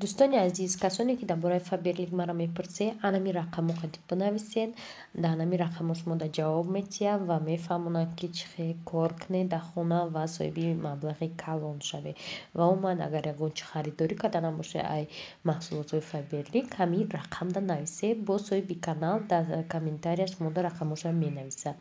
دوستانی عزیز، کسانی که درباره فابرلیک مرا میپرسه انمی رقم خودت بنویسین. در انمی رقم شما در جواب میتیم و میفهمونن که چه کار کنه در خونه و صاحبی مبلغ کلان شوه. و من اگر یکون چه خریداری کردن باشه ای محصولات فابرلیک همین رقم در نویسه با صاحبی کانال در کامنتاریش شما در رقمش می نویسه.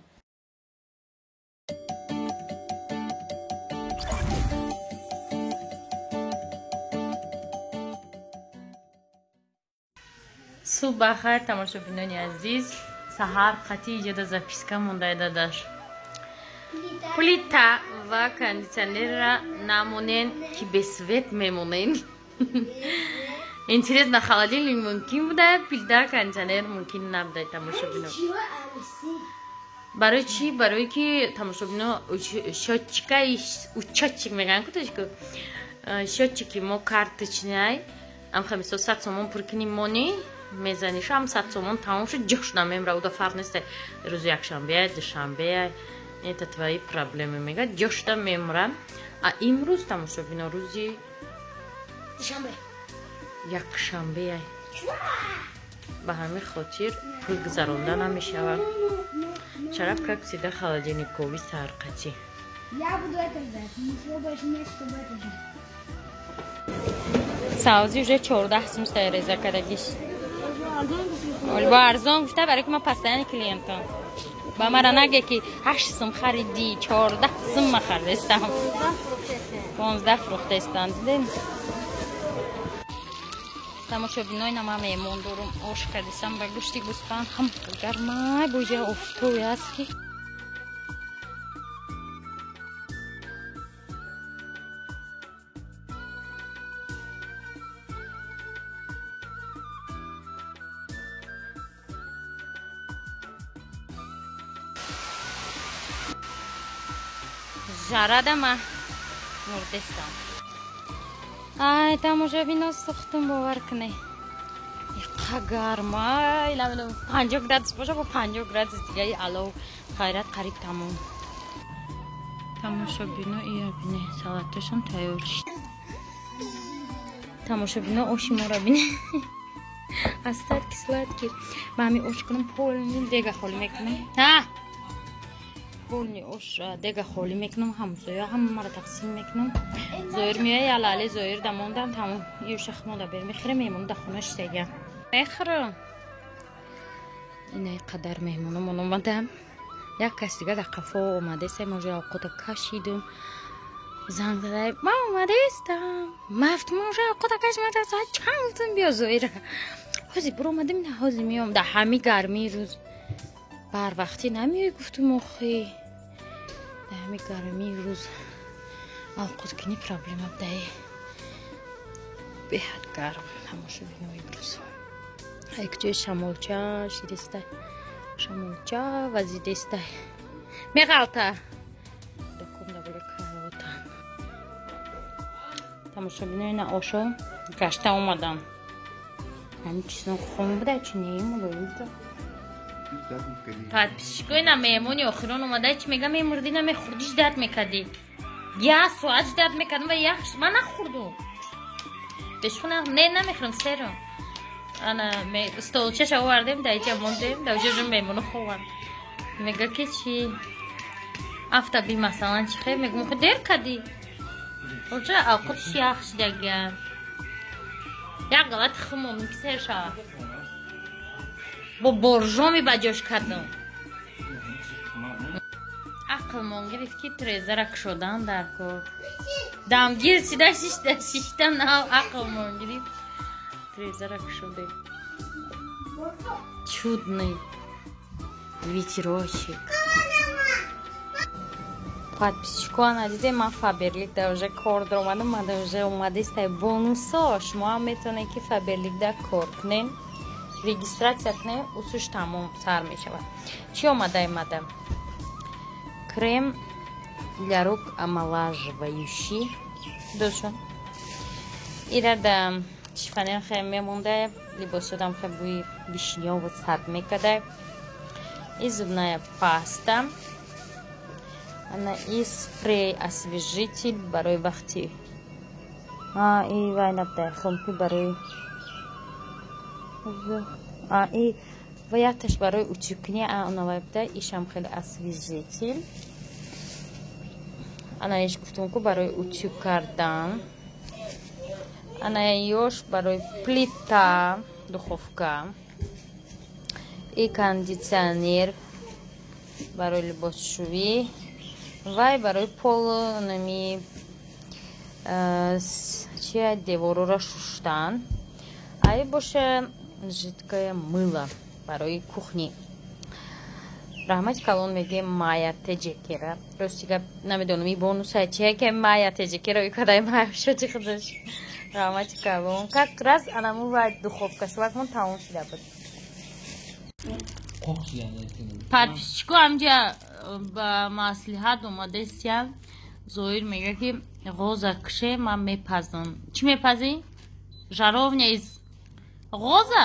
صبح بخیر تماشاچیان عزیز. سحر قطعی ایجاد записка مونده داداش. پلیتا و кондиционер را نمونین که به سویت میمونین. اینترنت на холодильник ممکن بوده، پلیتا кондиционер ممکن نبوده تماشاچیان. برای چی؟ برای که تماشاچیان شاتچیکای учетчик میگن کدومش شاتچیکی ما کارتچنای ام 500 сомон пур куним монӣ мезаниш ам 100 сомон тамом шуд ҷош намемра уда фарқ несте рӯзи якшанбе душанбе это твои проблемы мега ҷошда мемра а имрӯз тамошобино рӯзи душанбе якшанбе ба ҳамин хотир пул гузаронда намешавад чараб как всегда холодильниковый сарқати я буду это ждать ничего больше нет чтобы это ждать. سازی уже 14 сум сайреза кардагиш. Ольба арзон гуфта барои ки ман пастани клиентам. Ба мара наге ки 8 сум хариди 14 сум ма хардестам. 15 фрухтестан дидем. тамошобинои нама мемон дорум ош кардисам ба гӯшти гӯспан ҳам гармай боҷа офтоби аст ки жарадама мурдестам. Ай, тамошобино сухтум бовар кунед. Иқа гармай, намедонам 50 градус боша бо 50 градус дигаи алов хайрат қариб тамом. тамошобино ия бине салаташон тайёр шуд. тамошобино оши моро бине. астад кислотки. Ман ҳамин ош кунам полни дега холӣ мекунам. полни ош дега холӣ мекунам ҳамсоя ҳамаро тақсим мекунам. зоир меояд алали зоир дамондан тамом юшах мода бер мехире мемон да хунаш сега мехире ина қадар мемонам омадам як кас дига да қафо омаде се моҷа овқота кашидум занг задай ман омадестам мафт моҷа овқота кашидум соат чанд биё зоира ҳозир буро омадам ина ҳозир меом да ҳами гармии рӯз барвақти намеои гуфтум охи да ҳами гармии рӯз овқоткунӣ проблема будаи беҳад гарм тамошобино имрӯз якҷои шамолча шидестай шамолча вазидестай меғалта докумда була карота тамошобино ина ошо гашта омадам ҳамин чизон хом буда чи неимулоида подписчикои на меҳмони охирон омада чи мега мемурдӣ намехӯрдӣ ждат мекардӣ я соат ждат мекардам ва яхш ман нахӯрдум бешхуна не намехӯрам серо ана столчаша овардем да иҷа мондем да уҷа мемону хованд мега ки чи афта би масалан чи хе мегум ху дер кардӣ оҷа авқотиш яхш даган як галати хумом ки сер шавад бо боржоми баҷош кардам ақлмон гирифт ки трезара кушодан дар кор дамгир сида шиштам нав ақлмон гирифт трезара кушодем чудный ветерочек подписчикоан азизе ман фаберлик да уже кор даромадам мада уже омадестай бонусо шумо ҳам метавонед ки фаберлик да кор кунед регистрация кунед усуш тамом сар мешавад чӣ омадаимада крем для рук омолаживающий душон ира да шифонер хе мемонда либосодам хе буи вишнёво сад мекарда и зубная паста она и спрей освежитель барои вақти این وینت خمکی برای این ویاتش برای учукни анавайбда ишам хеле освежитель. Она еш гуфтум ку барои учук кардан. Она ёш барои плита, духовка. И кондиционер барои либосшувӣ. Вай барои полу нами чия деворора шуштан. Ай боше жидкое мыло барои кухни. Раҳмати калон мегӯем майя теҷекера. Ростига намедонам ин бонусай чие ки майя теҷекера и кадай майя шоди худаш. Раҳмати калон. Как раз анаму вай духовка шувакмон тамом шуда буд. Подписчику амҷа ба маслиҳат омадастиям. Зоир мега ки ғоза кише ман мепазам. Чӣ мепазӣ? Жаровня из ғоза?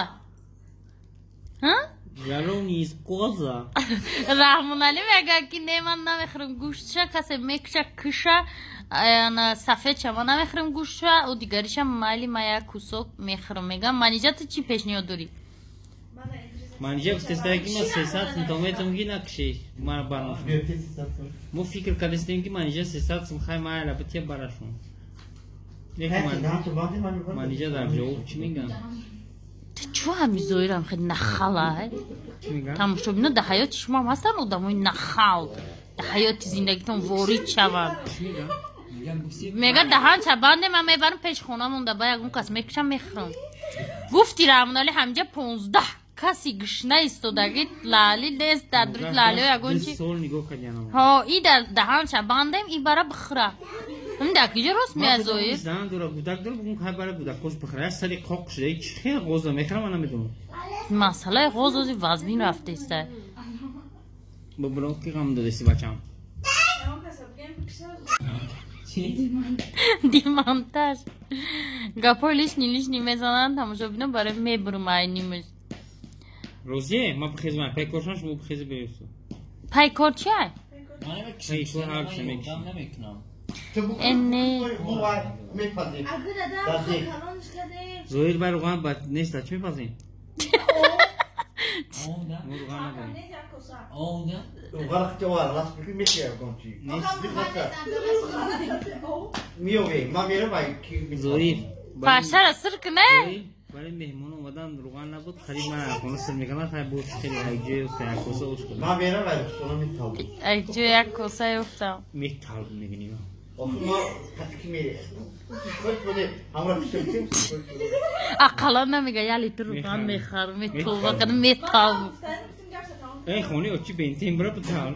Жаровня из коза. Раҳмонали мега ки не ман намехӯрам гӯштша касе мекуша киша ана сафедша ман намехӯрам гӯштша у дигариша майли ма як кусок мехӯрам. Мегам маниҷа ту чӣ пешниҳод дорӣ? Маниҷа гуфтестаки ма 300 сум тометум ги накишеш мара барашон. Мо фикр кардестем ки маниҷа 300 сум хай майла бития барашон. Маниҷа дар ҷавоб чӣ меган? Чӯ ҳами зоирам хеле нахала? Тамошобино дар ҳаёти шумо ҳам ҳастан одамои нахал дар ҳаёти зиндагитон ворид шаванд. Мега даҳанча банде ман мебарам пеш хона монда ба ягон кас мекушам мехӯрам. Гуфти Раҳмонали ҳамҷа 15 каси гишна истодаги лали нест дар дури лалио ягон чи. Ҳо и дар даҳанча бандем и бара бихӯра. Ҳамин дар киҷа рост меяд зоир? Зан дора гудак дора бугун хай бара гудакош бихӯра. Як сари қоқ шуда чӣ хел ғоза мехӯрам ман намедонам. Масъалаи ғоз ози вазнин рафтеста. Ба билон ки ғам додеси бачам. Демонтаж. Гапҳои лишни мезананд тамошобино барои мебурмаи нимаш. Розие ма бихезмай пайкоршон шумо бихези бересо. Пайкор чиай? Пайкор ҳарша мекишам. Зоир бай руған ба неста чӣ мепазем? Зоир пашара сирк не? برای مهمون اومدن روغن نبود خرید من خونه سر میکنن خیلی بود خیلی ایجوی افته یک کوسه اوش کنم من بیرم باید سونا میتال ایجوی یک کوسه افتم میتال میگنیم ما پتکی میره کوچ بوده همراه پیشتیم اقلا نمیگه یه لیتر روغن میخرم میتال کنم میتال ای خونی اوچی بینتیم برای بتال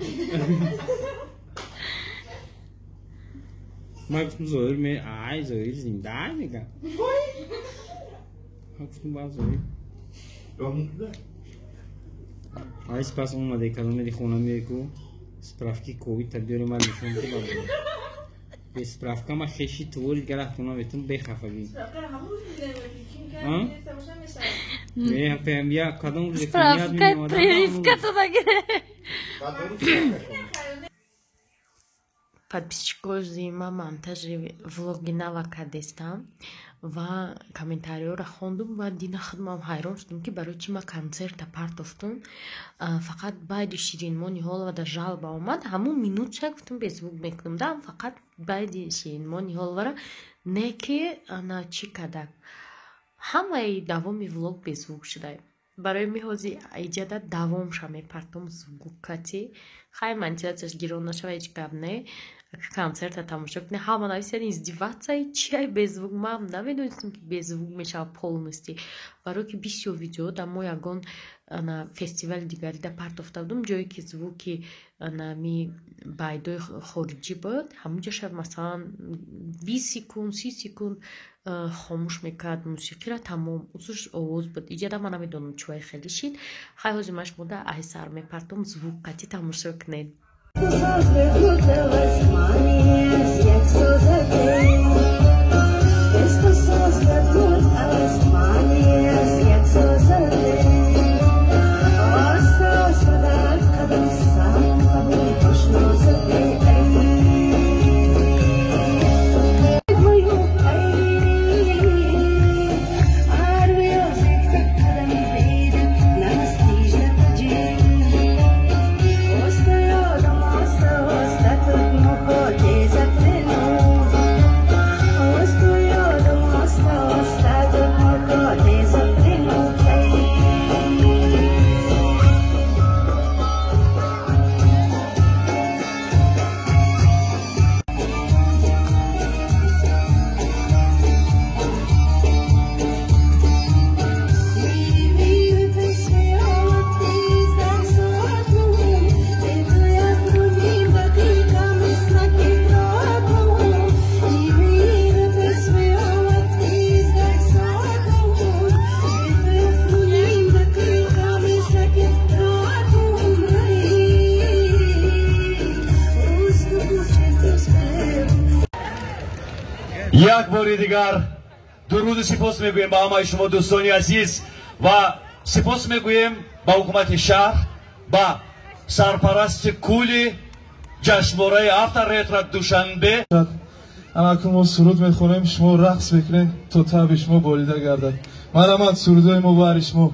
ما گفتم زویر می آی زویر زنده میگم گفتم باز زویر آی سپاس اومده کلمه خونه میگو справки ковид табдиёри ман нишон ки ба справка ма хеши твори гарахтуна метун бехафагӣ я кадом справка прививка тудагире подписчикози ма монтажи влоги нава кардестам ва комментариёро хондум ва дина худмам ҳайрон шудам ки барои чӣ ма консерта партофтум фақат байди ширинмони ҳолвада жалба омад ҳамун минутша гуфтум беззвук мекунам дам фақат байди ширинмони ҳолвара не ки ана чӣ кадак ҳамаи давоми влог беззвук шудай барои меҳози иҷада давомша мепартом звукати хай монтизатсияш гирон нашава ҳеҷ гап не концерта тамошо кунӣ ҳама нависян издиватсияи чиай беззвук ман намедонистам ки беззвук мешава полности барои ки бисёр видеода мо ягон фестивали дигарида партофта будум ҷое ки звуки нами байдои хориҷӣ буд ҳамунҷаша масалан 20 секунд 30 секунд хомӯш мекард мусиқира тамом узуш овоз буд иҷада ман намедонам чӯвай хеле шид хай ҳозимаш мода ай сар мепартом звукати тамошо кунед یک بار دیگر درود و سپاس میگویم با همه شما دوستان عزیز و سپاس میگویم با حکومت شهر با سرپرست کل جشنواره авторетро دوشنبه. الان ما سرود میخونیم شما رقص بکنین تا طبع شما بالیده گردد. مرحمت سرودای ما بر شما.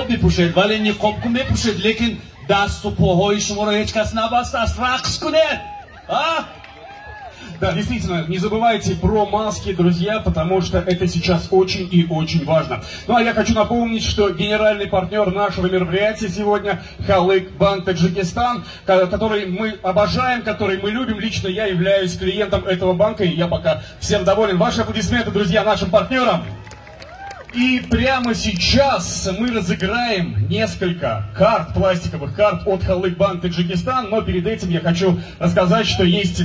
میپوشید ولی نقاب کن میپوشید لیکن دست و پاهای شما رو هیچ کس نبسته است. رقص کنید. Да, действительно, не забывайте про маски, друзья, потому что это сейчас очень и очень важно. Ну а я хочу напомнить, что генеральный партнер нашего мероприятия сегодня Халык Банк Таджикистан, который мы обожаем, который мы любим. Лично я являюсь клиентом этого банка, и я пока всем доволен. Ваши аплодисменты, друзья, нашим партнерам. И прямо сейчас мы разыграем несколько карт, пластиковых карт от Халык Банк Таджикистан, но перед этим я хочу рассказать, что есть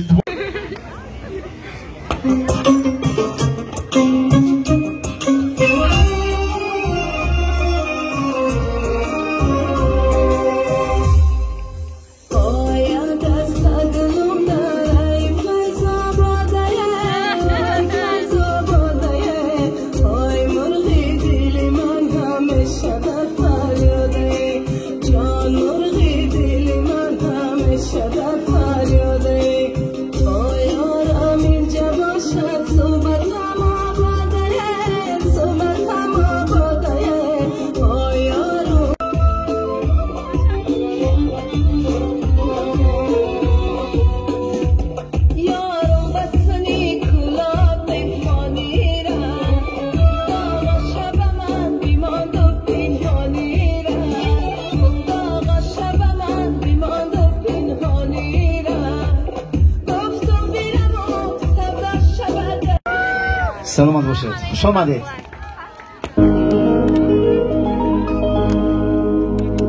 سلامت باشید. خوش آمدید.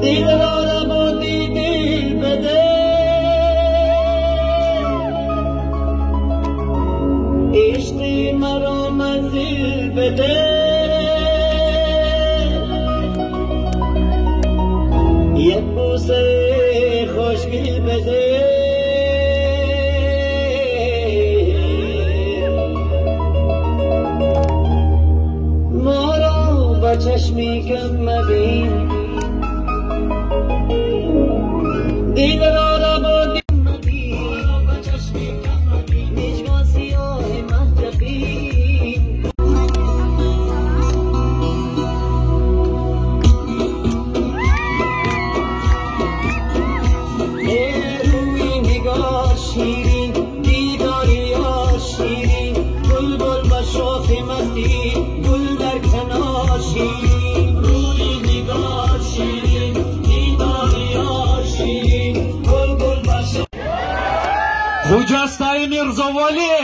دیدارم و دیدی بده عشقی مرا منزل بده یک بوسه خوشگل بده چشمی کم مبین دیدارم و دیدی با چشمی کم مبین نجوان سیاه مهجبین روی نگاه شیرین دیداری یا شیرین بلبل و شاخ مستی گل در کنار شیرین روی نگاه شیرین دیداری یا شیرین بلبل و شاخ. Худжастай Мирзавали!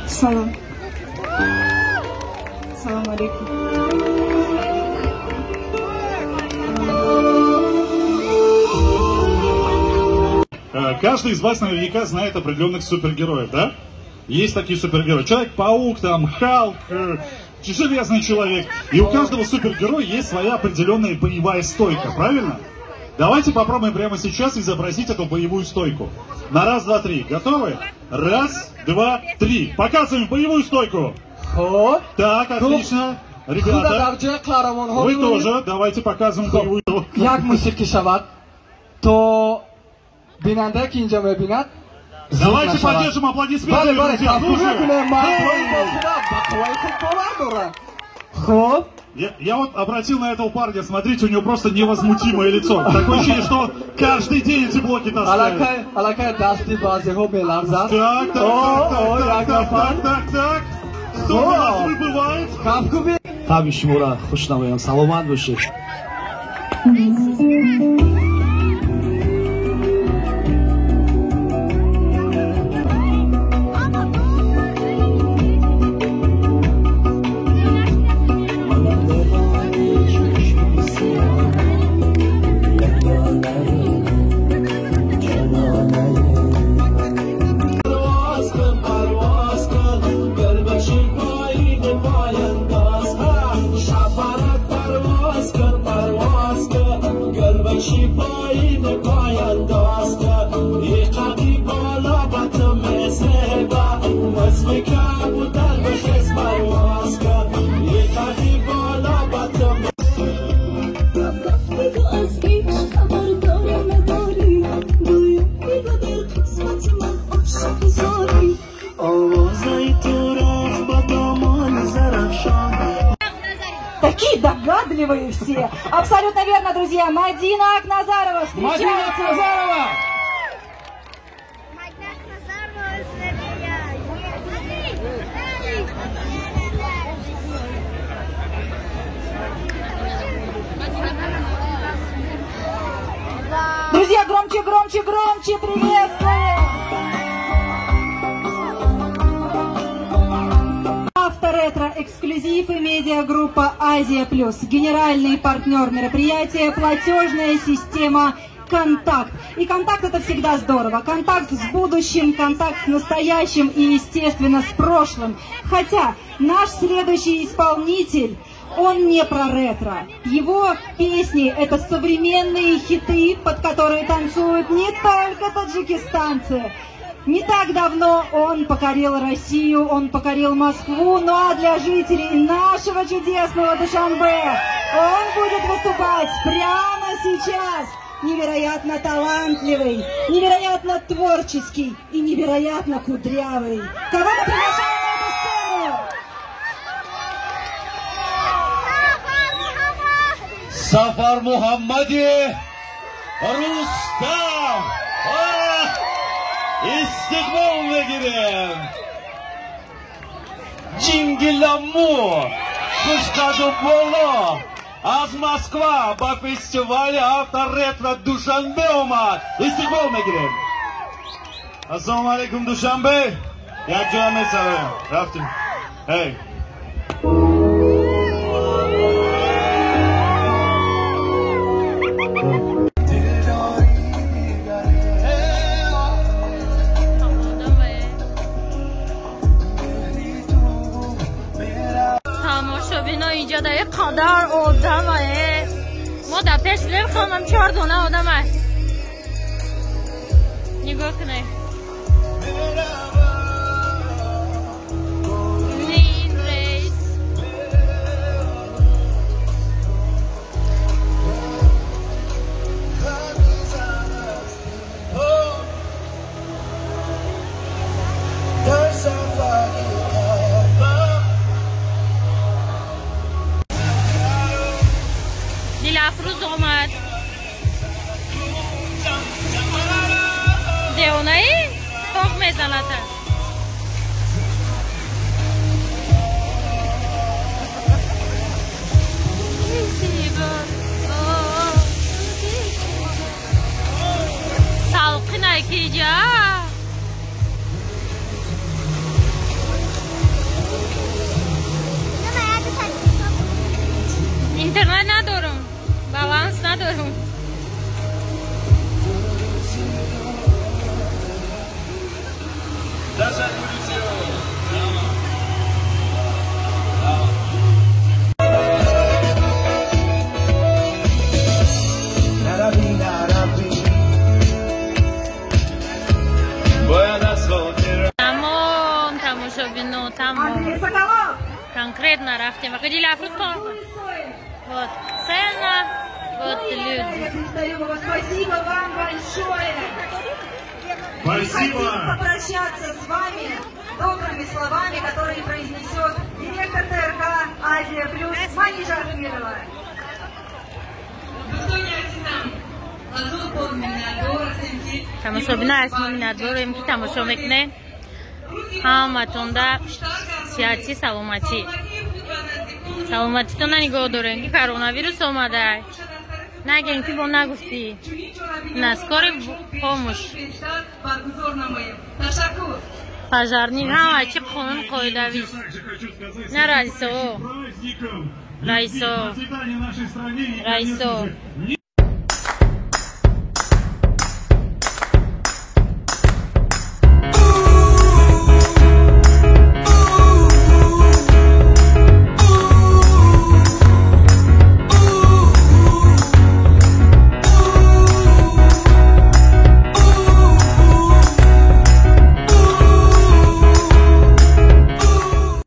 Салам. Салам алейкум. Каждый из вас наверняка знает определенных супергероев, да? Есть такие супергерои. Человек-паук, там, Халк, Железный человек. И у каждого супергероя есть своя определенная боевая стойка, правильно? Давайте попробуем прямо сейчас изобразить эту боевую стойку. На раз, два, три. Готовы? Раз, два, три. Показываем боевую стойку. Хоп. Так, отлично. Ребята, вы тоже давайте показываем боевую. Як мусики шавад, то бинанда ки инҷа мебинад. Давайте поддержим аплодисменты, друзья. Хоп. Я вот обратил на этого парня, смотрите, у него просто невозмутимое лицо. Такое ощущение, что он каждый день эти блоки таскает. Так. Кто у нас выбывает? Таби шумора, хушнаваям, саломат бошед. Такие догадливые все. Абсолютно верно, друзья. Мадина Акназарова. Мадина Акназарова! Друзья, громче, громче, громче приветствуем! Авторетро-эксклюзив и медиагруппа «Азия Плюс». Генеральный партнер мероприятия – платежная система «Контакт». И «Контакт» – это всегда здорово. Контакт с будущим, контакт с настоящим и, естественно, с прошлым. Хотя наш следующий исполнитель, он не про ретро. Его песни – это современные хиты, под которые танцуют не только таджикистанцы. Не так давно он покорил Россию, он покорил Москву, ну а для жителей нашего чудесного Душанбе он будет выступать прямо сейчас. Невероятно талантливый, невероятно творческий и невероятно кудрявый. Кого мы приглашаем на эту сцену? Сафар Мухаммади, Рустам! İstikbal gidelim. Cingillamur, Kuşkadu Bolu, Az Moskva, по фестивале Авторетро Душанбе Умат. İstikbal gidelim. Assalamu alaikum Dushanbe. Jak działamy cały? Rafting. Hey. تماشابینا اینجا در یک قدر آدمه ما در پیش لیم خواهم 4 دونه آدمه نگاه کنه این ریس افروز آمد دیونه ای فوق میزند سالقی نکیجا اینترنت ندارم بالانس ندارم تمام تماشابینو تمام конкретно рафтим. Выходили афрустон. Вот цена, вот люди. Спасибо вам большое. Спасибо. Хотим попрощаться с вами добрыми словами, которые произнесет директор ТРК «Азия Плюс» Маниша Ахмедова. Тамошобина асмо минатдорем ки тамошо мекунед. Ҳаматонда сиҳати саломатӣ. Саломатитон нигоҳ дорем ки коронавирус омадай. Нагем ки бо нагуфтӣ. Наскори хомӯш. Пожарник ҳама чи қонун қоидавӣ. На раисо.